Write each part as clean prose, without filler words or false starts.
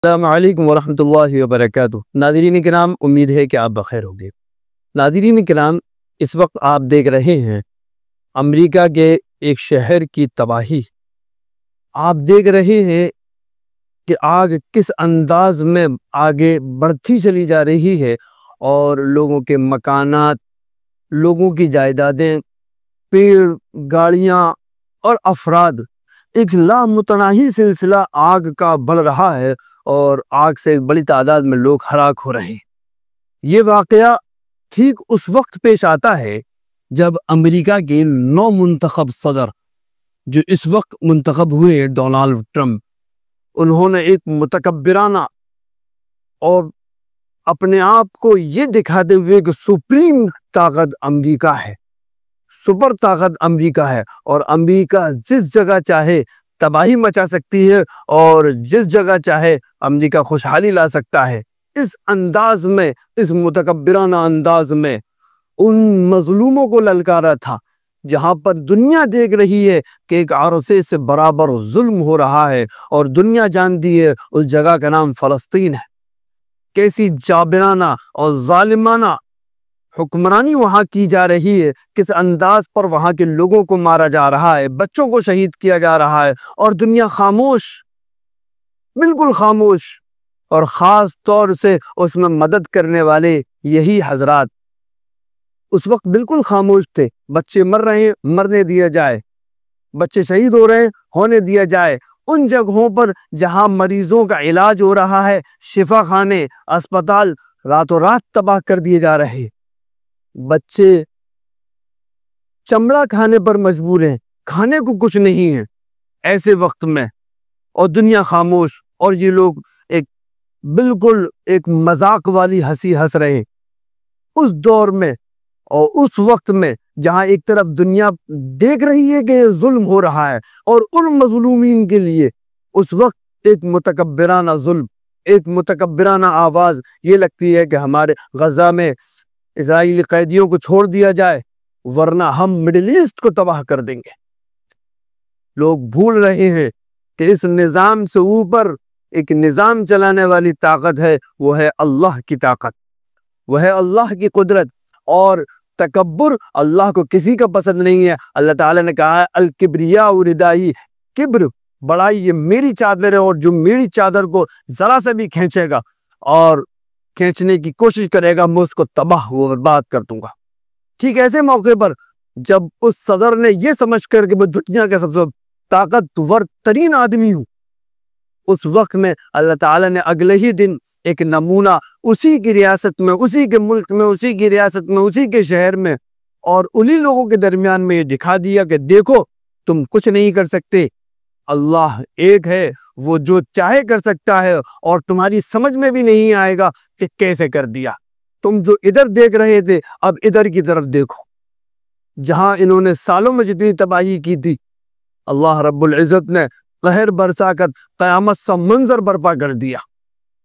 السلام علیکم ورحمۃ اللہ وبرکاتہ۔ ناظرین کرام، امید ہے کہ آپ بخیر ہوں گے۔ ناظرین کرام، اس وقت آپ دیکھ رہے ہیں امریکہ کے ایک شہر کی تباہی۔ آپ دیکھ رہے ہیں کہ آگ کس انداز میں آگے بڑھتی چلی جا رہی ہے، اور لوگوں کے مکانات، لوگوں کی جائیدادیں، پیڑ، گاڑیاں اور افراد، ایک لامتناہی سلسلہ آگ کا بڑھ رہا ہے، اور آگ سے ایک بڑی تعداد میں لوگ ہلاک ہو رہے ہیں۔ یہ واقعہ ٹھیک اس وقت پیش آتا ہے جب امریکہ کے نو منتخب صدر، جو اس وقت منتخب ہوئے، ڈونلڈ ٹرمپ، انہوں نے ایک متکبرانہ اور اپنے آپ کو یہ دکھاتے ہوئے کہ سپریم طاقت امریکہ ہے، سپر طاقت امریکہ ہے، اور امریکہ جس جگہ چاہے تباہی مچا سکتی ہے، اور جس جگہ چاہے امریکہ خوشحالی لا سکتا ہے، اس انداز میں، اس متکبرانہ انداز میں ان مظلوموں کو للکارا تھا۔ جہاں پر دنیا دیکھ رہی ہے کہ ایک عرصے سے برابر ظلم ہو رہا ہے، اور دنیا جانتی ہے اس جگہ کا نام فلسطین ہے۔ کیسی جابرانہ اور ظالمانہ حکمرانی وہاں کی جا رہی ہے، کس انداز پر وہاں کے لوگوں کو مارا جا رہا ہے، بچوں کو شہید کیا جا رہا ہے، اور دنیا خاموش، بالکل خاموش۔ اور خاص طور سے اس میں مدد کرنے والے یہی حضرات اس وقت بالکل خاموش تھے۔ بچے مر رہے ہیں، مرنے دیا جائے، بچے شہید ہو رہے ہیں، ہونے دیا جائے۔ ان جگہوں پر جہاں مریضوں کا علاج ہو رہا ہے، شفا خانے، اسپتال راتوں رات تباہ کر دیے جا رہے، بچے چمڑا کھانے پر مجبور ہیں، کھانے کو کچھ نہیں ہے ایسے وقت میں، اور دنیا خاموش، اور یہ لوگ ایک بالکل ایک مذاق والی ہنسی ہنس رہے ہیں۔ اس دور میں اور اس وقت میں جہاں ایک طرف دنیا دیکھ رہی ہے کہ یہ ظلم ہو رہا ہے، اور ان مظلومین کے لیے اس وقت ایک متکبرانہ ظلم، ایک متکبرانہ آواز یہ لگتی ہے کہ ہمارے غزہ میں اسرائیلی قیدیوں کو چھوڑ دیا جائے، ورنہ ہم مڈل ایسٹ کو تباہ کر دیں گے۔ لوگ بھول رہے ہیں کہ اس نظام سے اوپر ایک نظام چلانے والی طاقت ہے، وہ ہے اللہ کی طاقت، وہ ہے اللہ کی قدرت، اور تکبر اللہ کو کسی کا پسند نہیں ہے۔ اللہ تعالیٰ نے کہا ہے الکبریاء ردائی، کبر، بڑائی یہ میری چادر ہے، اور جو میری چادر کو ذرا سے بھی کھینچے گا اور کھینچنے کی کوشش کرے گا، میں اس کو تباہ و برباد کر دوں گا۔ ٹھیک ایسے موقع پر جب اس صدر نے یہ سمجھ کر کہ میں دنیا کا سب سے طاقتور ترین آدمی ہوں، اس وقت میں اللہ تعالیٰ نے اگلے ہی دن ایک نمونہ اسی کی ریاست میں، اسی کے ملک میں، اسی کی ریاست میں، اسی کے شہر میں، اور انہی لوگوں کے درمیان میں یہ دکھا دیا کہ دیکھو تم کچھ نہیں کر سکتے، اللہ ایک ہے، وہ جو چاہے کر سکتا ہے، اور تمہاری سمجھ میں بھی نہیں آئے گا کہ کیسے کر دیا۔ تم جو ادھر دیکھ رہے تھے، اب ادھر کی طرف دیکھو، جہاں انہوں نے سالوں میں جتنی تباہی کی تھی، اللہ رب العزت نے قہر برسا کر قیامت سا منظر برپا کر دیا،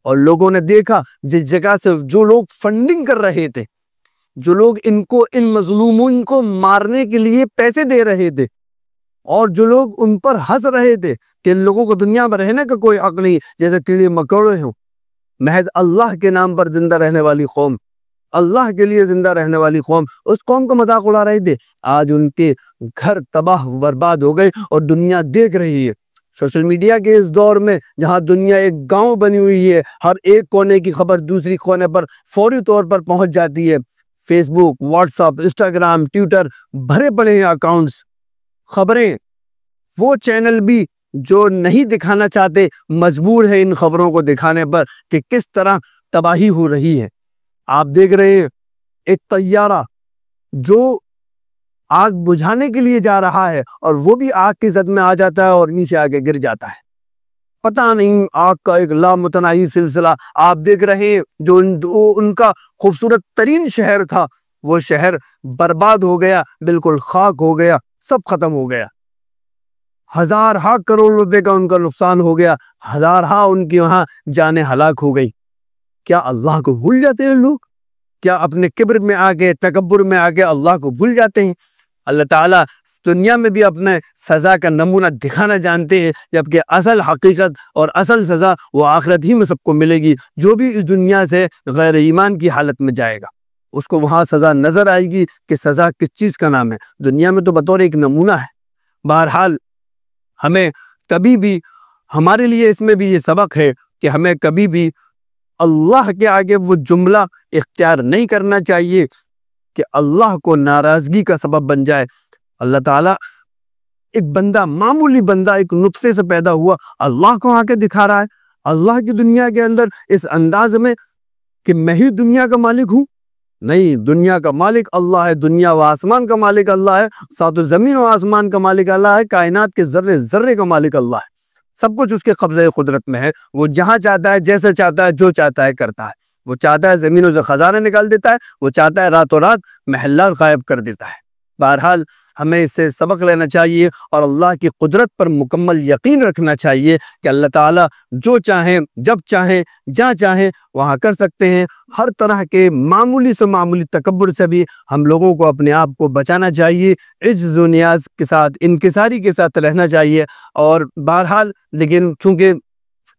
اور لوگوں نے دیکھا جس جگہ سے جو لوگ فنڈنگ کر رہے تھے، جو لوگ ان مظلوموں کو مارنے کے لیے پیسے دے رہے تھے، اور جو لوگ ان پر ہنس رہے تھے کہ ان لوگوں کو دنیا میں رہنے کا کوئی حق نہیں، جیسے کیڑے مکوڑے ہوں، محض اللہ کے نام پر زندہ رہنے والی قوم، اللہ کے لیے زندہ رہنے والی قوم، اس قوم کو مذاق اڑا رہے تھے۔ آج ان کے گھر تباہ برباد ہو گئے، اور دنیا دیکھ رہی ہے۔ سوشل میڈیا کے اس دور میں جہاں دنیا ایک گاؤں بنی ہوئی ہے، ہر ایک کونے کی خبر دوسری کونے پر فوری طور پر پہنچ جاتی ہے۔ فیس بک، واٹس ایپ، انسٹاگرام، ٹویٹر بھرے پڑے ہیں اکاؤنٹس، خبریں۔ وہ چینل بھی جو نہیں دکھانا چاہتے مجبور ہے ان خبروں کو دکھانے پر کہ کس طرح تباہی ہو رہی ہے۔ آپ دیکھ رہے ہیں ایک طیارہ جو آگ بجھانے کے لیے جا رہا ہے، اور وہ بھی آگ کی زد میں آ جاتا ہے اور نیچے آگے گر جاتا ہے۔ پتہ نہیں آگ کا ایک لامتناہی سلسلہ آپ دیکھ رہے ہیں۔ جو ان کا خوبصورت ترین شہر تھا، وہ شہر برباد ہو گیا، بالکل خاک ہو گیا، سب ختم ہو گیا۔ ہزارہا کروڑ روپے کا ان کا نقصان ہو گیا، ہزارہا ان کی وہاں جانیں ہلاک ہو گئی۔ کیا اللہ کو بھول جاتے ہیں لوگ؟ کیا اپنے کبر میں آگے، تکبر میں آگے اللہ کو بھول جاتے ہیں؟ اللہ تعالیٰ دنیا میں بھی اپنے سزا کا نمونہ دکھانا جانتے ہیں، جبکہ اصل حقیقت اور اصل سزا وہ آخرت ہی میں سب کو ملے گی۔ جو بھی اس دنیا سے غیر ایمان کی حالت میں جائے گا اس کو وہاں سزا نظر آئے گی کہ سزا کس چیز کا نام ہے۔ دنیا میں تو بطور ایک نمونہ ہے۔ بہرحال ہمیں کبھی بھی، ہمارے لیے اس میں بھی یہ سبق ہے کہ ہمیں کبھی بھی اللہ کے آگے وہ جملہ اختیار نہیں کرنا چاہیے کہ اللہ کو ناراضگی کا سبب بن جائے۔ اللہ تعالیٰ ایک بندہ، معمولی بندہ، ایک نطفے سے پیدا ہوا، اللہ کو آ کے دکھا رہا ہے اللہ کی دنیا کے اندر اس انداز میں کہ میں ہی دنیا کا مالک ہوں۔ نہیں، دنیا کا مالک اللہ ہے، دنیا و آسمان کا مالک اللہ ہے، ساتھ زمین و آسمان کا مالک اللہ ہے، کائنات کے ذرے ذرے کا مالک اللہ ہے۔ سب کچھ اس کے قبضۂ قدرت میں ہے۔ وہ جہاں چاہتا ہے، جیسے چاہتا ہے، جو چاہتا ہے کرتا ہے۔ وہ چاہتا ہے زمینوں سے خزانے نکال دیتا ہے، وہ چاہتا ہے راتوں رات محلات غائب کر دیتا ہے۔ بہرحال ہمیں اس سے سبق لینا چاہیے اور اللہ کی قدرت پر مکمل یقین رکھنا چاہیے کہ اللہ تعالیٰ جو چاہیں، جب چاہیں، جہاں چاہیں وہاں کر سکتے ہیں۔ ہر طرح کے معمولی سے معمولی تکبر سے بھی ہم لوگوں کو اپنے آپ کو بچانا چاہیے، عجز و نیاز کے ساتھ، انکساری کے ساتھ رہنا چاہیے۔ اور بہرحال لیکن چونکہ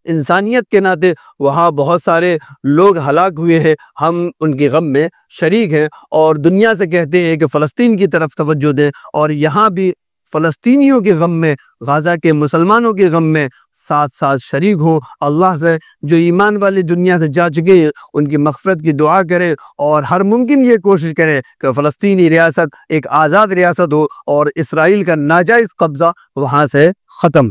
انسانیت کے ناطے وہاں بہت سارے لوگ ہلاک ہوئے ہیں، ہم ان کے غم میں شریک ہیں اور دنیا سے کہتے ہیں کہ فلسطین کی طرف توجہ دیں، اور یہاں بھی فلسطینیوں کے غم میں، غزہ کے مسلمانوں کے غم میں ساتھ ساتھ شریک ہوں۔ اللہ سے جو ایمان والی دنیا سے جا چکے ہیں ان کی مغفرت کی دعا کریں اور ہر ممکن یہ کوشش کریں کہ فلسطینی ریاست ایک آزاد ریاست ہو اور اسرائیل کا ناجائز قبضہ وہاں سے ختم۔